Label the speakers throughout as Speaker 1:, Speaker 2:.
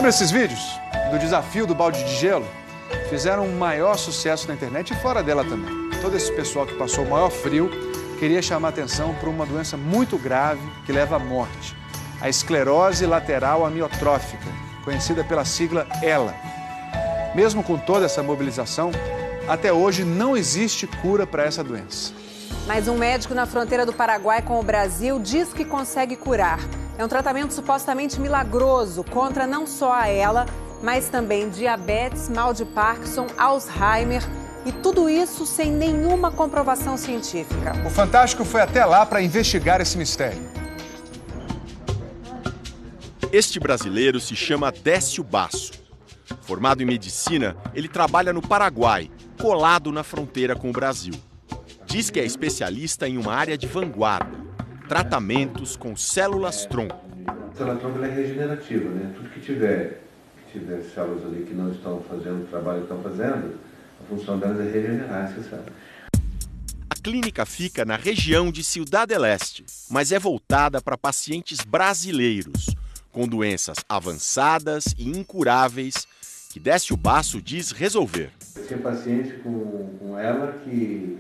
Speaker 1: Lembra esses vídeos do desafio do balde de gelo? Fizeram um maior sucesso na internet e fora dela também. Todo esse pessoal que passou o maior frio queria chamar atenção para uma doença muito grave que leva à morte. A esclerose lateral amiotrófica, conhecida pela sigla ELA. Mesmo com toda essa mobilização, até hoje não existe cura para essa doença.
Speaker 2: Mas um médico na fronteira do Paraguai com o Brasil diz que consegue curar. É um tratamento supostamente milagroso contra não só a ELA, mas também diabetes, mal de Parkinson, Alzheimer e tudo isso sem nenhuma comprovação científica.
Speaker 1: O Fantástico foi até lá para investigar esse mistério.
Speaker 3: Este brasileiro se chama Décio Basso. Formado em medicina, ele trabalha no Paraguai, colado na fronteira com o Brasil. Diz que é especialista em uma área de vanguarda, tratamentos com células-tronco.
Speaker 4: A célula-tronco é regenerativa, né? Tudo que tiver células ali que não estão fazendo o trabalho que estão fazendo, a função delas é regenerar essas células.
Speaker 3: A clínica fica na região de Ciudad del Este, mas é voltada para pacientes brasileiros, com doenças avançadas e incuráveis, que Décio Basso diz resolver.
Speaker 4: Eu tinha paciente com ela que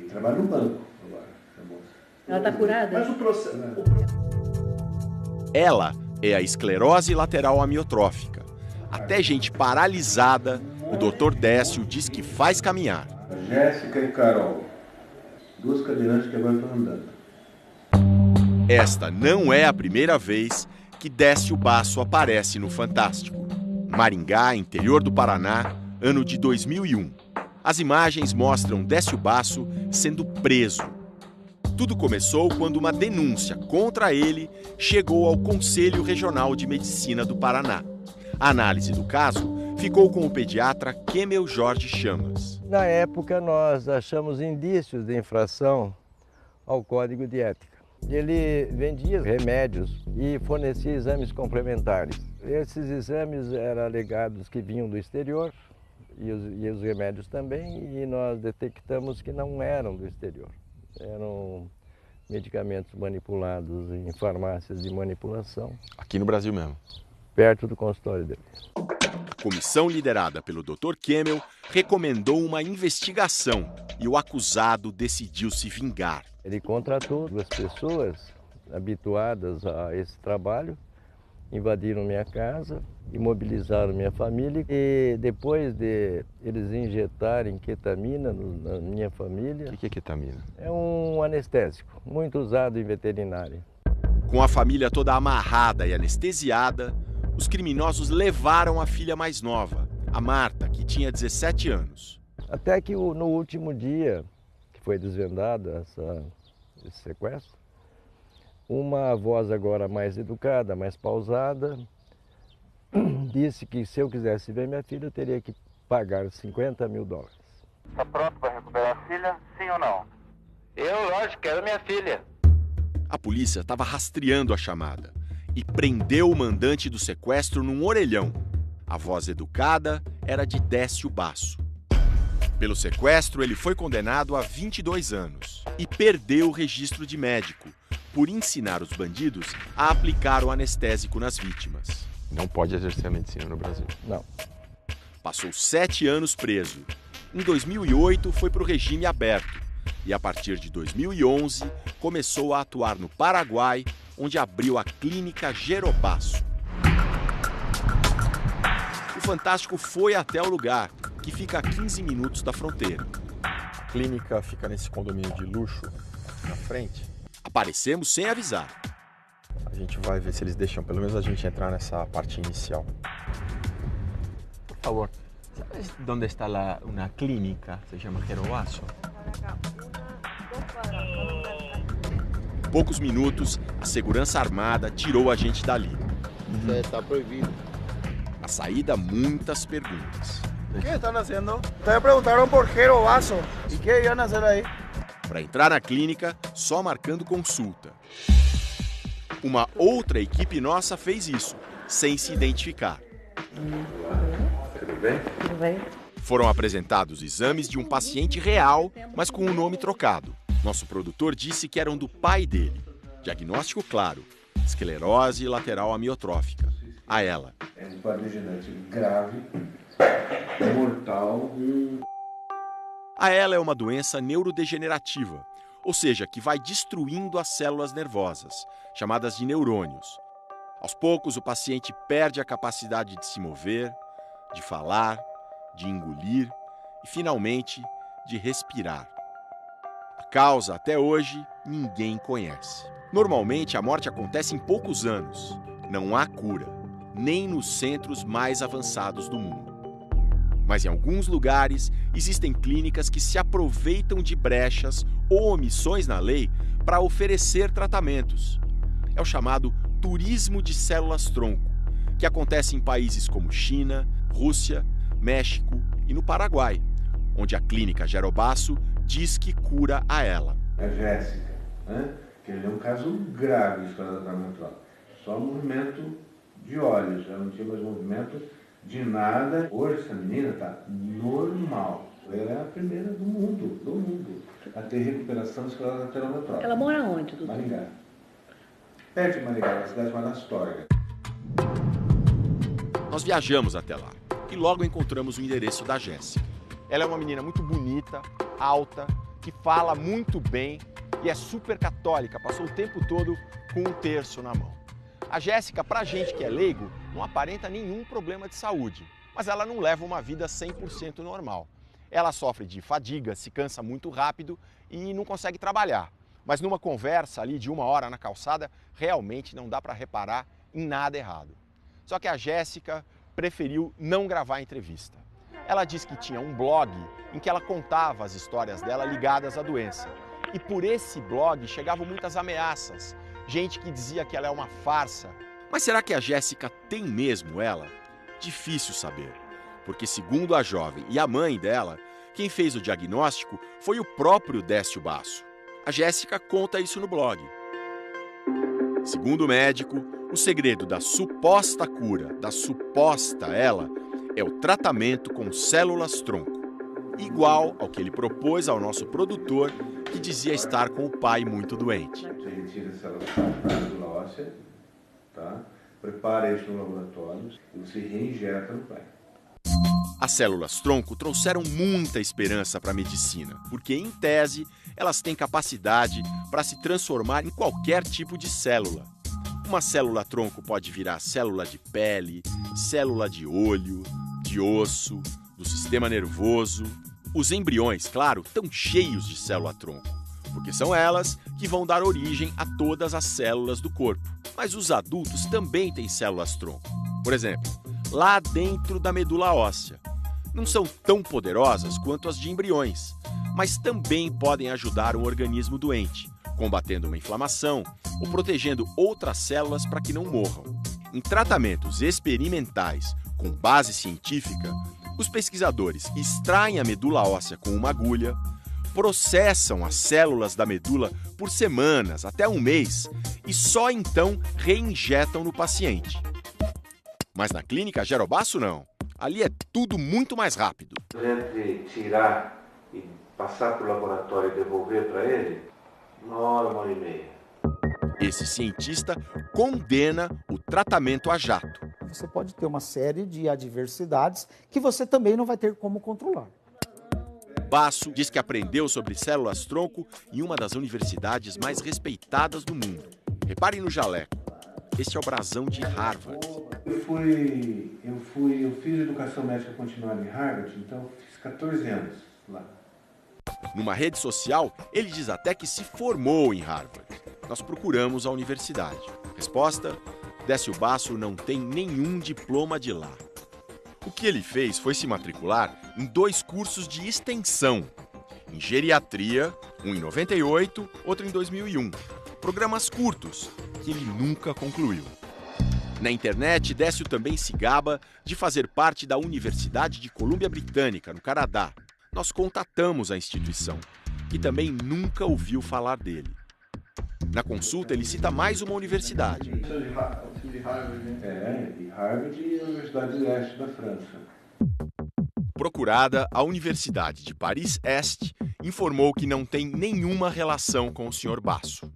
Speaker 4: trabalha no banco agora, a moça.
Speaker 5: Ela está curada?
Speaker 4: Mas o processo...
Speaker 3: Ela é a esclerose lateral amiotrófica. Até gente paralisada, o Dr. Décio diz que faz caminhar.
Speaker 4: A Jéssica e Carol, duas cadeirantes que agora estão andando.
Speaker 3: Esta não é a primeira vez que Décio Basso aparece no Fantástico. Maringá, interior do Paraná, ano de 2001. As imagens mostram Décio Basso sendo preso. Tudo começou quando uma denúncia contra ele chegou ao Conselho Regional de Medicina do Paraná. A análise do caso ficou com o pediatra Kemel Jorge Chamas.
Speaker 6: Na época, nós achamos indícios de infração ao Código de Ética. Ele vendia remédios e fornecia exames complementares. Esses exames eram alegados que vinham do exterior e os remédios também, e nós detectamos que não eram do exterior. Eram medicamentos manipulados em farmácias de manipulação.
Speaker 7: Aqui no Brasil mesmo?
Speaker 6: Perto do consultório dele.
Speaker 3: A comissão liderada pelo Dr. Kemel recomendou uma investigação e o acusado decidiu se vingar.
Speaker 6: Ele contratou duas pessoas habituadas a esse trabalho, invadiram minha casa, imobilizaram minha família e depois de eles injetarem ketamina na minha família...
Speaker 7: O que é ketamina?
Speaker 6: É um anestésico, muito usado em veterinária.
Speaker 3: Com a família toda amarrada e anestesiada, os criminosos levaram a filha mais nova, a Marta, que tinha 17 anos.
Speaker 6: Até que no último dia que foi desvendado esse sequestro, uma voz agora mais educada, mais pausada, disse que se eu quisesse ver minha filha, eu teria que pagar $50 mil.
Speaker 8: Está pronto para recuperar a filha? Sim ou não? Eu, lógico, quero minha filha.
Speaker 3: A polícia estava rastreando a chamada e prendeu o mandante do sequestro num orelhão. A voz educada era de Décio Basso. Pelo sequestro, ele foi condenado a 22 anos e perdeu o registro de médico por ensinar os bandidos a aplicar o anestésico nas vítimas.
Speaker 7: Não pode exercer a medicina no Brasil.
Speaker 6: Não.
Speaker 3: Passou 7 anos preso. Em 2008, foi para o regime aberto e, a partir de 2011, começou a atuar no Paraguai, onde abriu a clínica Gerobasso. O Fantástico foi até o lugar, que fica a 15 minutos da fronteira.
Speaker 7: A clínica fica nesse condomínio de luxo na frente.
Speaker 3: Aparecemos sem avisar.
Speaker 7: A gente vai ver se eles deixam pelo menos a gente entrar nessa parte inicial.
Speaker 9: Por favor, ¿sabes dónde está una clínica? Se llama Gerobasso.
Speaker 3: Poucos minutos, a segurança armada tirou a gente dali.
Speaker 4: Está proibido.
Speaker 3: Na saída, muitas perguntas.
Speaker 10: O que estão fazendo? Ustedes perguntaram por Gerobasso. E o que iam fazer aí?
Speaker 3: Para entrar na clínica, só marcando consulta. Uma outra equipe nossa fez isso, sem se identificar.
Speaker 4: Tudo bem?
Speaker 5: Tudo bem?
Speaker 3: Foram apresentados exames de um paciente real, mas com o nome trocado. Nosso produtor disse que eram do pai dele. Diagnóstico claro: esclerose lateral amiotrófica. a ela.
Speaker 4: É um quadro degenerativo grave, mortal.
Speaker 3: A ela é uma doença neurodegenerativa, ou seja, que vai destruindo as células nervosas, chamadas de neurônios. Aos poucos, o paciente perde a capacidade de se mover, de falar, de engolir e, finalmente, de respirar. A causa, até hoje, ninguém conhece. Normalmente, a morte acontece em poucos anos. Não há cura, nem nos centros mais avançados do mundo. Mas em alguns lugares, existem clínicas que se aproveitam de brechas ou omissões na lei para oferecer tratamentos. É o chamado turismo de células-tronco, que acontece em países como China, Rússia, México e no Paraguai, onde a clínica Gerobasso diz que cura a ela.
Speaker 4: A Jéssica, né? Que ele é um caso grave de esclerose lateral. Só movimento de olhos, já não tinha mais movimento de nada. Hoje essa menina está normal. Ela é a primeira do mundo, a ter recuperação de esclerose lateral.
Speaker 5: Ela mora onde, doutor?
Speaker 4: Maringá. Perto de Maringá, uma cidade chamada Astorga.
Speaker 3: Nós viajamos até lá e logo encontramos o endereço da Jéssica. Ela é uma menina muito bonita, alta, que fala muito bem e é super católica, passou o tempo todo com um terço na mão. A Jéssica, pra gente que é leigo, não aparenta nenhum problema de saúde, mas ela não leva uma vida 100% normal. Ela sofre de fadiga, se cansa muito rápido e não consegue trabalhar. Mas numa conversa ali de 1 hora na calçada, realmente não dá para reparar em nada errado. Só que a Jéssica preferiu não gravar a entrevista. Ela disse que tinha um blog em que ela contava as histórias dela ligadas à doença. E por esse blog chegavam muitas ameaças. Gente que dizia que ela é uma farsa. Mas será que a Jéssica tem mesmo ela? Difícil saber. Porque segundo a jovem e a mãe dela, quem fez o diagnóstico foi o próprio Décio Basso. A Jéssica conta isso no blog. Segundo o médico, o segredo da suposta cura, da suposta ela, é o tratamento com células-tronco, igual ao que ele propôs ao nosso produtor, que dizia estar com o pai muito doente.
Speaker 4: Você retira a célula da medula óssea, tá? Prepara isso no laboratório e você reinjeta no pai.
Speaker 3: As células-tronco trouxeram muita esperança para a medicina, porque, em tese, elas têm capacidade para se transformar em qualquer tipo de célula. Uma célula-tronco pode virar célula de pele, célula de olho, de osso, do sistema nervoso. Os embriões, claro, estão cheios de célula-tronco, porque são elas que vão dar origem a todas as células do corpo. Mas os adultos também têm células-tronco. Por exemplo, lá dentro da medula óssea. Não são tão poderosas quanto as de embriões, mas também podem ajudar um organismo doente, combatendo uma inflamação ou protegendo outras células para que não morram. Em tratamentos experimentais com base científica, os pesquisadores extraem a medula óssea com uma agulha, processam as células da medula por semanas, até 1 mês, e só então reinjetam no paciente. Mas na clínica Gerobasso não. Ali é tudo muito mais rápido.
Speaker 4: Entre tirar e passar para o laboratório e devolver para ele, 1 hora, 1h30.
Speaker 3: Esse cientista condena o tratamento a jato.
Speaker 11: Você pode ter uma série de adversidades que você também não vai ter como controlar.
Speaker 3: Basso diz que aprendeu sobre células-tronco em uma das universidades mais respeitadas do mundo. Reparem no jaleco. Esse é o brasão de Harvard.
Speaker 4: Eu fiz educação médica continuada em Harvard, então fiz 14 anos lá.
Speaker 3: Numa rede social, ele diz até que se formou em Harvard. Nós procuramos a universidade. Resposta: Décio Basso não tem nenhum diploma de lá. O que ele fez foi se matricular em 2 cursos de extensão. Em geriatria, um em 98, outro em 2001. Programas curtos, que ele nunca concluiu. Na internet, Décio também se gaba de fazer parte da Universidade de Colômbia Britânica, no Canadá. Nós contatamos a instituição, que também nunca ouviu falar dele. Na consulta, ele cita mais uma universidade.
Speaker 4: E Harvard e a Universidade de Leste da França.
Speaker 3: Procurada, a Universidade de Paris-Est informou que não tem nenhuma relação com o Sr. Basso.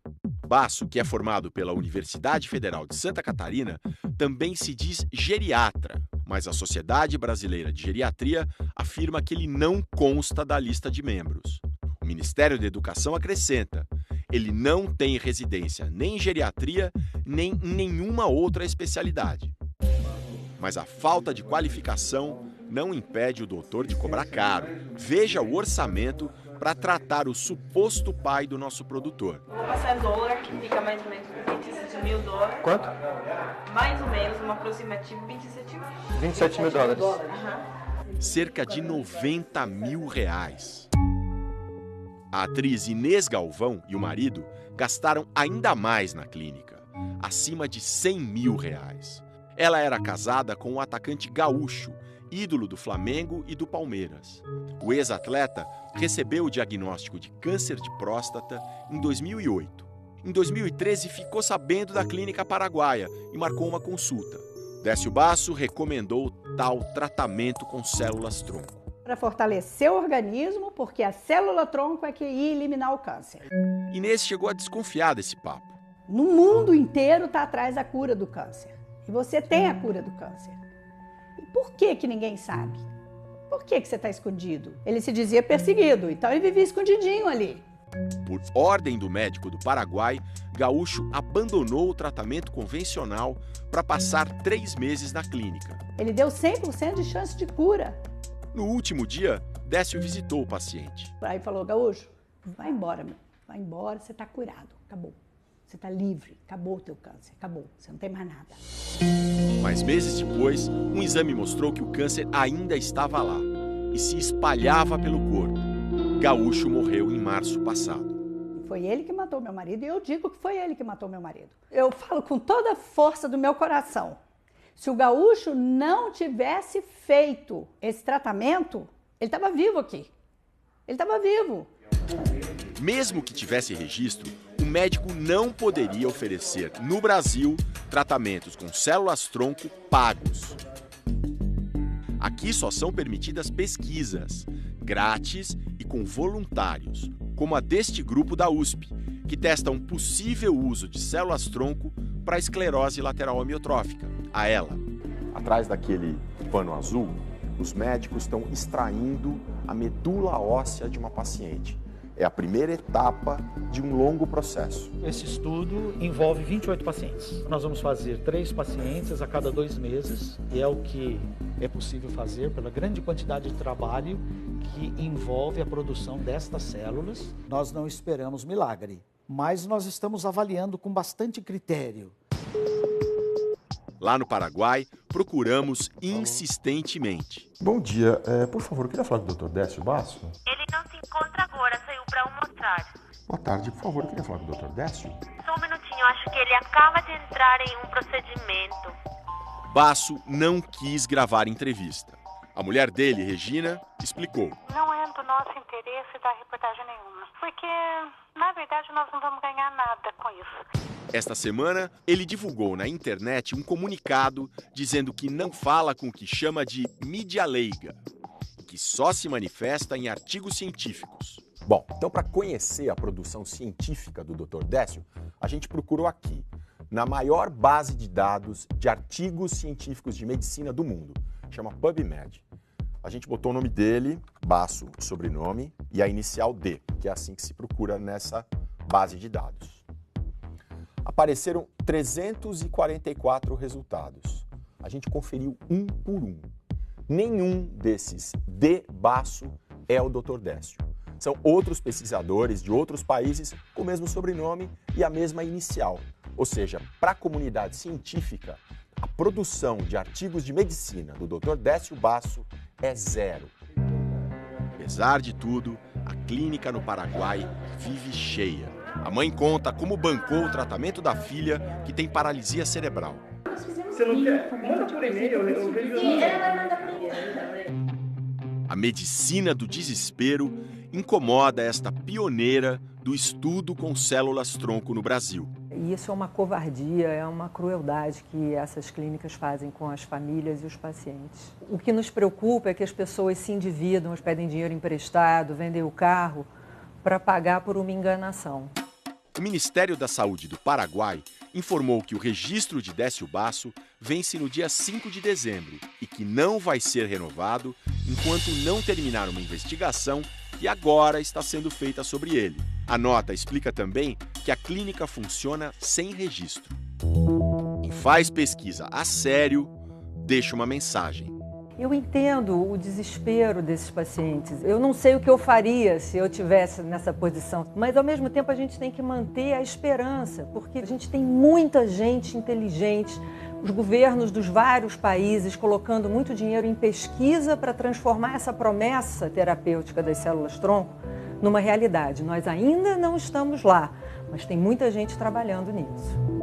Speaker 3: Basso, que é formado pela Universidade Federal de Santa Catarina, também se diz geriatra, mas a Sociedade Brasileira de Geriatria afirma que ele não consta da lista de membros. O Ministério da Educação acrescenta: ele não tem residência nem em geriatria, nem em nenhuma outra especialidade. Mas a falta de qualificação não impede o doutor de cobrar caro. Veja o orçamento para tratar o suposto pai do nosso produtor.
Speaker 5: Vou passar em dólar, que fica mais ou menos $27 mil.
Speaker 7: Quanto?
Speaker 5: Mais ou menos, um aproximativo,
Speaker 7: 27 mil dólares.
Speaker 3: Cerca de R$90 mil. A atriz Inês Galvão e o marido gastaram ainda mais na clínica, acima de R$100 mil. Ela era casada com o atacante Gaúcho, ídolo do Flamengo e do Palmeiras. O ex-atleta recebeu o diagnóstico de câncer de próstata em 2008. Em 2013, ficou sabendo da clínica paraguaia e marcou uma consulta. Décio Basso recomendou tal tratamento com células-tronco.
Speaker 12: Para fortalecer o organismo, porque a célula-tronco é que ia eliminar o câncer.
Speaker 3: Inês chegou a desconfiar desse papo.
Speaker 12: No mundo inteiro está atrás da cura do câncer. E você tem a cura do câncer. E por que ninguém sabe? Por que você está escondido? Ele se dizia perseguido, então ele vivia escondidinho ali.
Speaker 3: Por ordem do médico do Paraguai, Gaúcho abandonou o tratamento convencional para passar 3 meses na clínica.
Speaker 12: Ele deu 100% de chance de cura.
Speaker 3: No último dia, Décio visitou o paciente.
Speaker 12: Aí falou: Gaúcho, vai embora, meu. Vai embora, você está curado, acabou. Você está livre, acabou o teu câncer, acabou, você não tem mais nada.
Speaker 3: Mas meses depois, um exame mostrou que o câncer ainda estava lá e se espalhava pelo corpo. Gaúcho morreu em março passado.
Speaker 12: Foi ele que matou meu marido e eu digo que foi ele que matou meu marido. Eu falo com toda a força do meu coração. Se o Gaúcho não tivesse feito esse tratamento, ele estava vivo aqui. Ele estava vivo.
Speaker 3: Mesmo que tivesse registro, o médico não poderia oferecer no Brasil tratamentos com células-tronco pagos. Aqui só são permitidas pesquisas, grátis e com voluntários, como a deste grupo da USP, que testa um possível uso de células-tronco para a esclerose lateral amiotrófica, a ELA.
Speaker 7: Atrás daquele pano azul, os médicos estão extraindo a medula óssea de uma paciente. É a primeira etapa de um longo processo.
Speaker 11: Esse estudo envolve 28 pacientes. Nós vamos fazer 3 pacientes a cada 2 meses, e é o que é possível fazer pela grande quantidade de trabalho que envolve a produção destas células. Nós não esperamos milagre, mas nós estamos avaliando com bastante critério.
Speaker 3: Lá no Paraguai, procuramos insistentemente.
Speaker 7: Bom dia, por favor, eu queria falar com o Dr. Décio Basso.
Speaker 5: Ele não se encontra agora, saiu para almoçar.
Speaker 7: Boa tarde, por favor, eu queria falar com o Dr. Décio.
Speaker 5: Só um minutinho, acho que ele acaba de entrar em um procedimento.
Speaker 3: Basso não quis gravar entrevista. A mulher dele, Regina, explicou.
Speaker 5: Não é do nosso interesse dar reportagem nenhuma, porque, na verdade, nós não vamos ganhar nada com isso.
Speaker 3: Esta semana, ele divulgou na internet um comunicado dizendo que não fala com o que chama de mídia leiga, que só se manifesta em artigos científicos.
Speaker 7: Bom, então para conhecer a produção científica do Dr. Décio, a gente procurou aqui, na maior base de dados de artigos científicos de medicina do mundo, chama PubMed. A gente botou o nome dele, Basso, o sobrenome, e a inicial D, que é assim que se procura nessa base de dados. Apareceram 344 resultados. A gente conferiu um por um. Nenhum desses D. Basso é o Dr. Décio. São outros pesquisadores de outros países com o mesmo sobrenome e a mesma inicial. Ou seja, para a comunidade científica, a produção de artigos de medicina do Dr. Décio Basso é zero.
Speaker 3: Apesar de tudo, a clínica no Paraguai vive cheia. A mãe conta como bancou o tratamento da filha, que tem paralisia cerebral.
Speaker 10: Você não quer? Manda por e-mail, eu vejo.
Speaker 3: A medicina do desespero incomoda esta pioneira do estudo com células-tronco no Brasil.
Speaker 13: Isso é uma covardia, é uma crueldade que essas clínicas fazem com as famílias e os pacientes. O que nos preocupa é que as pessoas se endividam, pedem dinheiro emprestado, vendem o carro para pagar por uma enganação.
Speaker 3: O Ministério da Saúde do Paraguai informou que o registro de Décio Basso vence no dia 5 de dezembro e que não vai ser renovado enquanto não terminar uma investigação que agora está sendo feita sobre ele. A nota explica também que a clínica funciona sem registro. Quem faz pesquisa a sério deixa uma mensagem.
Speaker 13: Eu entendo o desespero desses pacientes. Eu não sei o que eu faria se eu estivesse nessa posição, mas ao mesmo tempo a gente tem que manter a esperança, porque a gente tem muita gente inteligente, os governos dos vários países colocando muito dinheiro em pesquisa para transformar essa promessa terapêutica das células-tronco numa realidade. Nós ainda não estamos lá, mas tem muita gente trabalhando nisso.